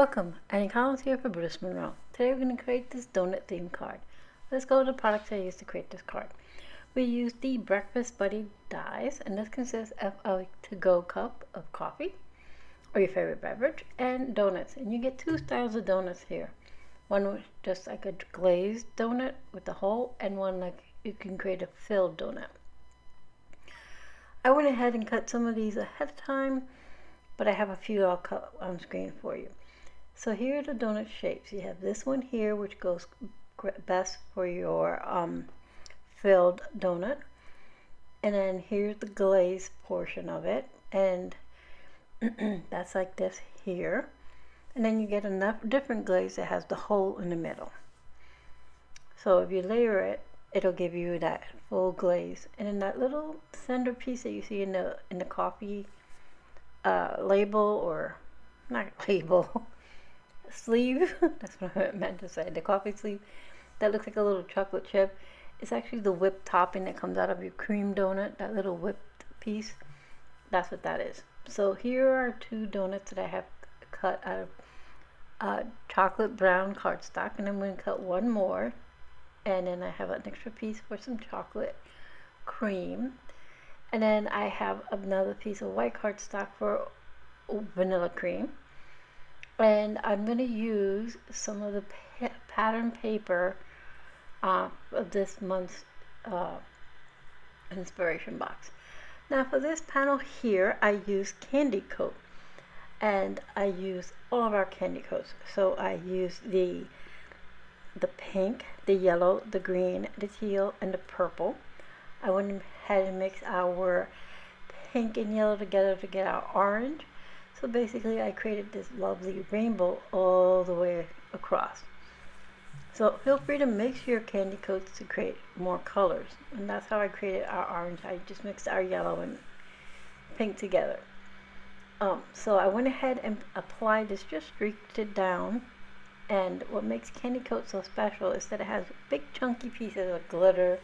Welcome, Annie Collins here for Brutus Monroe. Today we're going to create this donut themed card. Let's go to the products I used to create this card. We used the Breakfast Buddy dies, and this consists of a to-go cup of coffee or your favorite beverage and donuts. And you get two styles of donuts here. One was just like a glazed donut with a hole, and one like you can create a filled donut. I went ahead and cut some of these ahead of time, but I have a few I'll cut on screen for you. So here are the donut shapes. You have this one here, which goes best for your filled donut. And then here's the glaze portion of it. And that's like this here. And then you get enough different glaze that has the hole in the middle. So if you layer it, it'll give you that full glaze. And then that little centerpiece that you see in the coffee label, or not label, sleeve, that's what I meant to say, the coffee sleeve that looks like a little chocolate chip. It's actually the whipped topping that comes out of your cream donut, that little whipped piece. That's what that is. So here are two donuts that I have cut out of chocolate brown cardstock, and I'm going to cut one more, and then I have an extra piece for some chocolate cream, and then I have another piece of white cardstock for vanilla cream. And I'm going to use some of the pattern paper of this month's inspiration box. Now for this panel here, I use candy coat, and I use all of our candy coats. So I use the pink, the yellow, the green, the teal, and the purple. I went ahead and mixed our pink and yellow together to get our orange. So basically I created this lovely rainbow all the way across. So feel free to mix your candy coats to create more colors. And that's how I created our orange. I just mixed our yellow and pink together. So I went ahead and applied this, just streaked it down. And what makes candy coat so special is that it has big chunky pieces of glitter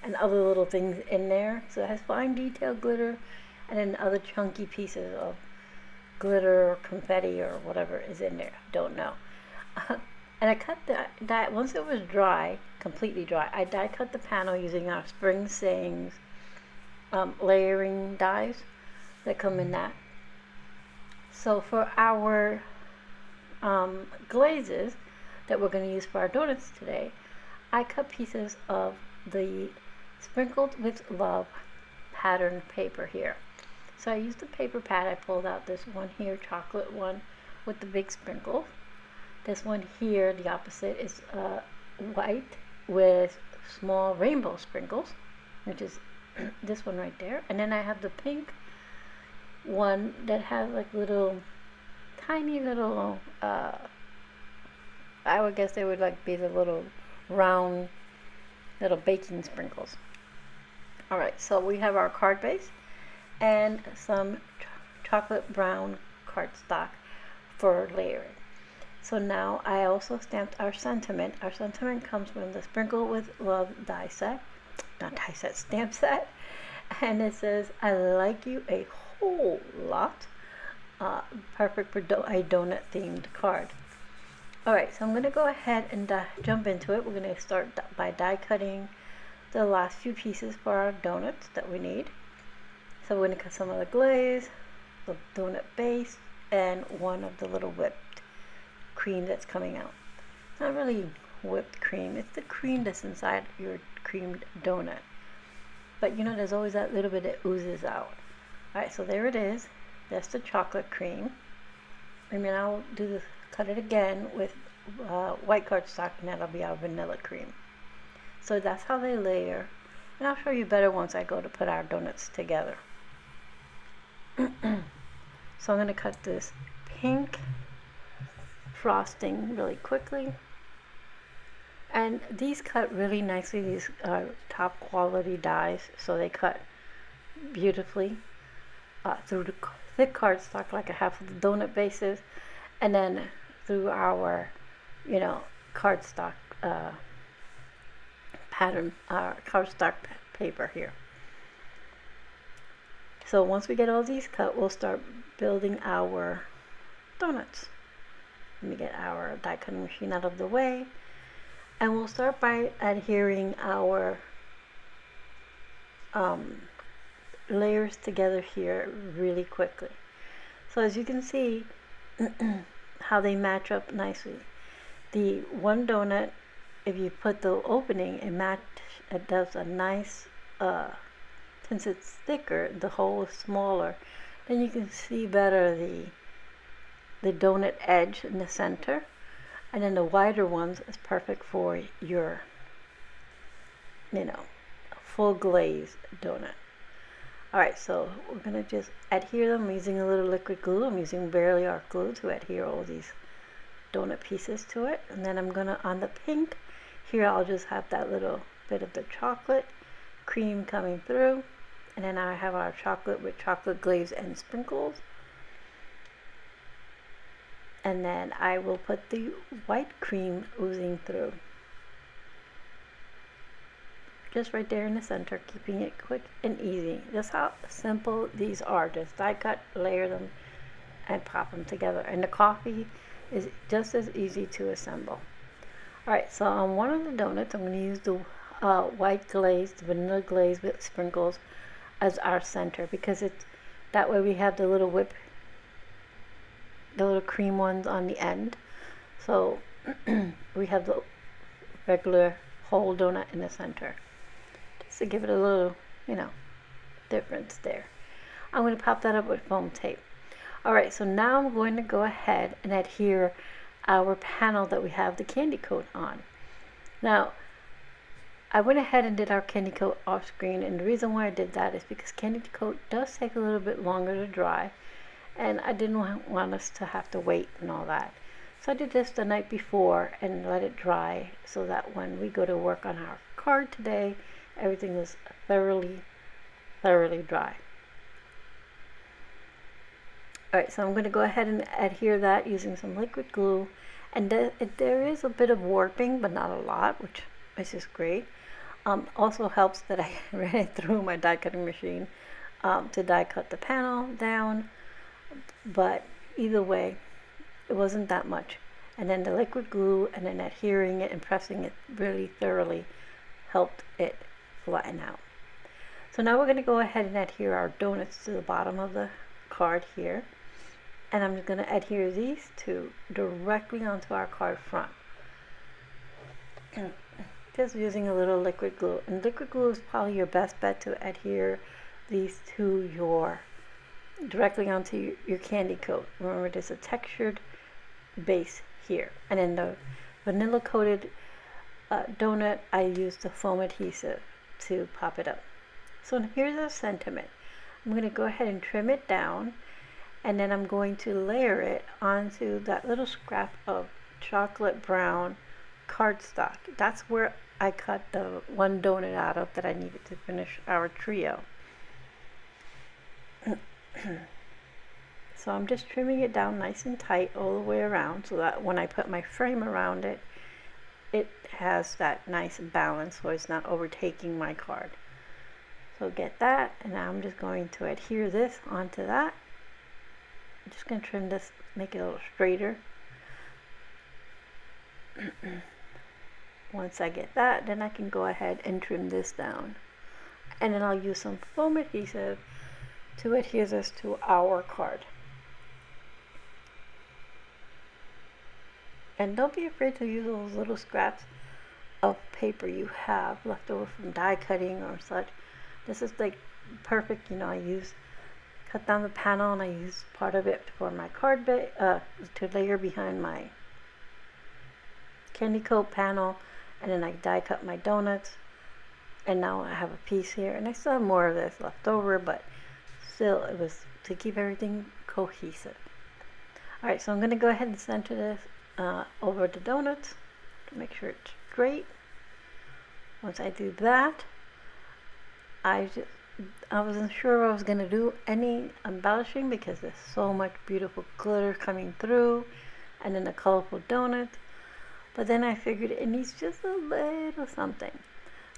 and other little things in there. So it has fine detail glitter and then other chunky pieces of glitter or confetti or whatever is in there. Don't know. And I cut that once it was dry, completely dry. I die cut the panel using our Spring Sayings layering dies that come in that. So for our glazes that we're going to use for our donuts today, I cut pieces of the Sprinkled with Love pattern paper here. So I used the paper pad. I pulled out this one here, chocolate one with the big sprinkles. This one here, the opposite, is white with small rainbow sprinkles, which is this one right there. And then I have the pink one that has like little, tiny little, I would guess they would like be the little round little baking sprinkles. All right, so we have our card base and some chocolate brown cardstock for layering. So now I also stamped our sentiment. Our sentiment comes from the Sprinkle with Love stamp set. And it says, I like you a whole lot. Perfect for a donut themed card. Alright, so I'm going to go ahead and jump into it. We're going to start by die cutting the last few pieces for our donuts that we need. So we're going to cut some of the glaze, the donut base, and one of the little whipped cream that's coming out. It's not really whipped cream, it's the cream that's inside your creamed donut. But you know, there's always that little bit that oozes out. Alright, so there it is. That's the chocolate cream. And then I'll cut it again with white cardstock, and that'll be our vanilla cream. So that's how they layer. And I'll show you better once I go to put our donuts together. So I'm going to cut this pink frosting really quickly. And these cut really nicely. These are top quality dies, so they cut beautifully through the thick cardstock, like a half of the donut bases, and then through our, cardstock pattern, cardstock paper here. So once we get all these cut, we'll start building our donuts. Let me get our die cutting machine out of the way. And we'll start by adhering our layers together here really quickly. So as you can see how they match up nicely. The one donut, if you put the opening, it does a nice, since it's thicker, the hole is smaller, then you can see better the donut edge in the center. And then the wider ones is perfect for your, full glazed donut. Alright, so we're going to just adhere them using a little liquid glue. I'm using Barely Art glue to adhere all these donut pieces to it. And then I'm going to, on the pink, here I'll just have that little bit of the chocolate cream coming through. And then I have our chocolate with chocolate glaze and sprinkles. And then I will put the white cream oozing through. Just right there in the center, keeping it quick and easy. That's how simple these are. Just die cut, layer them, and pop them together. And the coffee is just as easy to assemble. Alright, so on one of the donuts, I'm going to use the white glaze, the vanilla glaze with sprinkles as our center, because it's that way we have the little cream ones on the end. So we have the regular whole donut in the center. Just to give it a little, difference there. I'm going to pop that up with foam tape. Alright, so now I'm going to go ahead and adhere our panel that we have the candy coat on. Now, I went ahead and did our candy coat off screen, and the reason why I did that is because candy coat does take a little bit longer to dry, and I didn't want us to have to wait and all that. So I did this the night before and let it dry so that when we go to work on our card today, everything is thoroughly dry. Alright, so I'm going to go ahead and adhere that using some liquid glue. And there is a bit of warping, but not a lot, which is just great. Also helps that I ran it through my die cutting machine to die cut the panel down. But either way, it wasn't that much. And then the liquid glue and then adhering it and pressing it really thoroughly helped it flatten out. So now we're going to go ahead and adhere our donuts to the bottom of the card here. And I'm going to adhere these two directly onto our card front. Just using a little liquid glue. And liquid glue is probably your best bet to adhere these to directly onto your candy coat. Remember, there's a textured base here. And then the vanilla coated donut, I used the foam adhesive to pop it up. So here's the sentiment. I'm going to go ahead and trim it down, and then I'm going to layer it onto that little scrap of chocolate brown cardstock. That's where I cut the one donut out of that I needed to finish our trio. So I'm just trimming it down nice and tight all the way around so that when I put my frame around it, it has that nice balance so it's not overtaking my card. So get that, and now I'm just going to adhere this onto that. I'm just going to trim this, make it a little straighter. Once I get that, then I can go ahead and trim this down. And then I'll use some foam adhesive to adhere this to our card. And don't be afraid to use those little scraps of paper you have left over from die cutting or such. This is like perfect, I cut down the panel and I use part of it for my card to layer behind my candy coat panel, and then I die cut my donuts, and now I have a piece here, and I still have more of this left over, but still it was to keep everything cohesive. Alright, so I'm going to go ahead and center this over the donuts to make sure it's straight. Once I do that, I wasn't sure I was going to do any embellishing because there's so much beautiful glitter coming through and then the colorful donut. But then I figured it needs just a little something.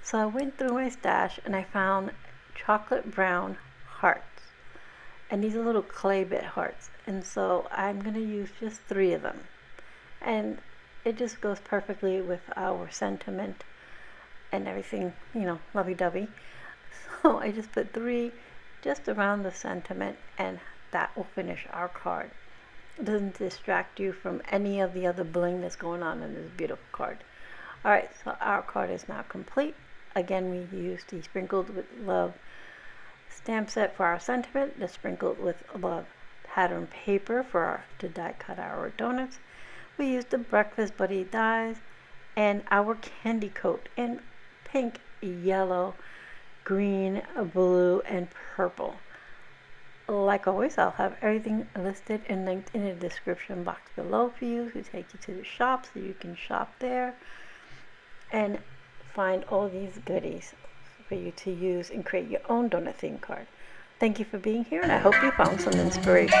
So I went through my stash and I found chocolate brown hearts. And these are little clay bit hearts. And so I'm going to use just 3 of them. and it just goes perfectly with our sentiment and everything, you know, lovey-dovey. So I just put 3 just around the sentiment, and that will finish our card. It doesn't distract you from any of the other bling that's going on in this beautiful card. Alright, so our card is now complete. Again, we used the Sprinkled with Love stamp set for our sentiment, the Sprinkled with Love pattern paper to die cut our donuts. We used the Breakfast Buddy dies and our candy coat in pink, yellow, green, blue, and purple. Like always, I'll have everything listed and linked in the description box below for you to take you to the shop so you can shop there and find all these goodies for you to use and create your own donut theme card. Thank you for being here, and I hope you found some inspiration.